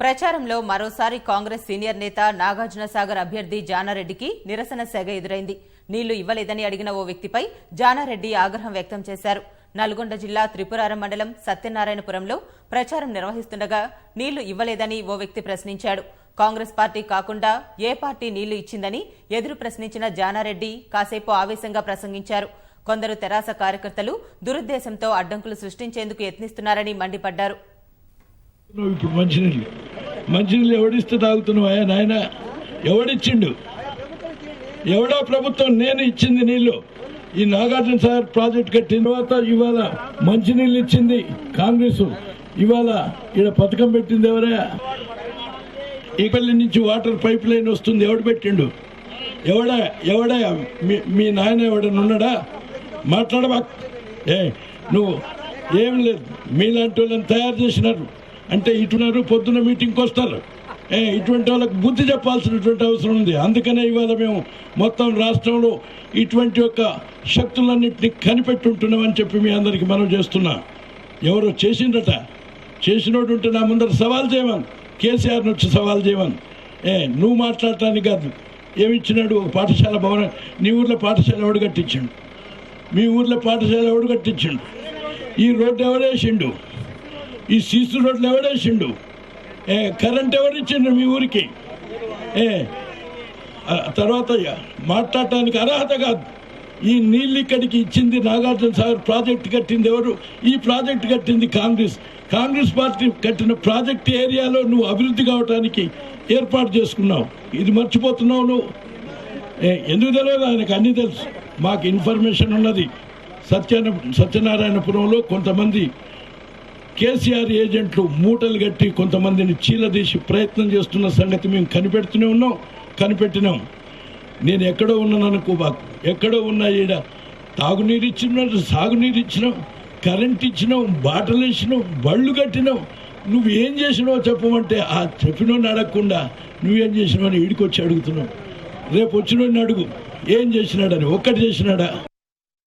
ప్రచారంలో మరోసారి కాంగ్రెస్ సీనియర్ నేత నాగార్జునసాగర్ అభ్యర్థి జానారెడ్డికి నిరసన సెగ ఎదురైంది. నీళ్లు ఇవ్వలేదని అడిగిన ఓ వ్యక్తిపై జానారెడ్డి ఆగ్రహం వ్యక్తం చేశారు. నల్గొండ జిల్లా త్రిపురారం మండలం సత్యనారాయణపురంలో ప్రచారం నిర్వహిస్తుండగా నీళ్లు ఇవ్వలేదని ఓ వ్యక్తి ప్రశ్నించాడు. కాంగ్రెస్ పార్టీ కాకుండా ఏ పార్టీ నీళ్లు ఇచ్చిందని ఎదురు ప్రశ్నించిన జానారెడ్డి కాసేపు ఆవేశంగా ప్రసంగించారు. కొందరు తెరాస కార్యకర్తలు దురుద్దేశంతో అడ్డంకులు సృష్టించేందుకు యత్నిస్తున్నారని మండిపడ్డారు. ఇప్పుడు మంచినీళ్ళు ఎవడిస్తే తాగుతున్నావా నాయన? ఎవడిచ్చిండు? ఎవడా ప్రభుత్వం? నేను ఇచ్చింది నీళ్లు. ఈ నాగార్జునసాగర్ ప్రాజెక్ట్ కట్టిన తర్వాత ఇవాళ మంచినీళ్ళు ఇచ్చింది కాంగ్రెస్. ఇవాళ ఇక్కడ పథకం పెట్టింది ఎవరా? ఈపల్లి నుంచి వాటర్ పైప్ లైన్ వస్తుంది. ఎవడు పెట్టిండు? ఎవడా మీ నాయన ఎవడన్నా ఉన్నాడా? మాట్లాడబా. నువ్వు ఏం లేదు, మీలాంటి వాళ్ళని తయారు చేసినారు అంటే ఇటున్నారు, పొద్దున్న మీటింగ్కి వస్తారు. ఇటువంటి వాళ్ళకు బుద్ధి చెప్పాల్సినటువంటి అవసరం ఉంది. అందుకనే ఇవాళ మేము మొత్తం రాష్ట్రంలో ఇటువంటి యొక్క శక్తులన్నింటినీ కనిపెట్టుంటున్నామని చెప్పి మీ అందరికీ మనం చేస్తున్నా. ఎవరో చేసిండట, చేసినోడు ఉంటే నా ముందర సవాల్ చేయమని, కేసీఆర్ని వచ్చి సవాల్ చేయమని. నువ్వు మాట్లాడటానికి కాదు. ఏమిచ్చినాడు? ఒక పాఠశాల భవనం. నీ ఊర్లో పాఠశాల ఎవడు కట్టించిండు? మీ ఊర్లో పాఠశాల ఎవడు కట్టించిండు? ఈ రోడ్డు ఎవడేసిండు? ఈ సీసు రోడ్లు ఎవడేసిండు? కరెంట్ ఎవరిచ్చిండు మీ ఊరికి? తర్వాత మాట్లాడటానికి అర్హత కాదు. ఈ నీళ్ళు ఇక్కడికి ఇచ్చింది నాగార్జునసాగర్ ప్రాజెక్టు కట్టింది ఎవరు? ఈ ప్రాజెక్టు కట్టింది కాంగ్రెస్ పార్టీ కట్టిన ప్రాజెక్టు ఏరియాలో నువ్వు అభివృద్ధి కావడానికి ఏర్పాటు చేసుకున్నావు. ఇది మర్చిపోతున్నావు నువ్వు. ఎందుకు తెలియదు? ఆయనకు అన్నీ తెలుసు. మాకు ఇన్ఫర్మేషన్ ఉన్నది. సత్యనారాయణపురంలో కొంతమంది కేసీఆర్ ఏజెంట్లు మూటలు కట్టి కొంతమందిని చీలదీసి ప్రయత్నం చేస్తున్న సంగతి మేము కనిపెట్టినాం. నేను ఎక్కడో ఉన్నాను అనుకో, ఎక్కడో ఉన్నా. ఈడ తాగునీరు ఇచ్చినాం, సాగునీరు ఇచ్చినాం, కరెంట్ ఇచ్చినాం, బాటలు ఇచ్చినాం, బళ్ళు కట్టినాం. నువ్వేం చేసినావో చెప్పమంటే ఆ చెప్పినోడిని అడగకుండా నువ్వేం చేసినావు అని ఈడికొచ్చి అడుగుతున్నావు. రేపు వచ్చినోడిని అడుగు ఏం చేసినాడని. ఒక్కటి చేసినాడా?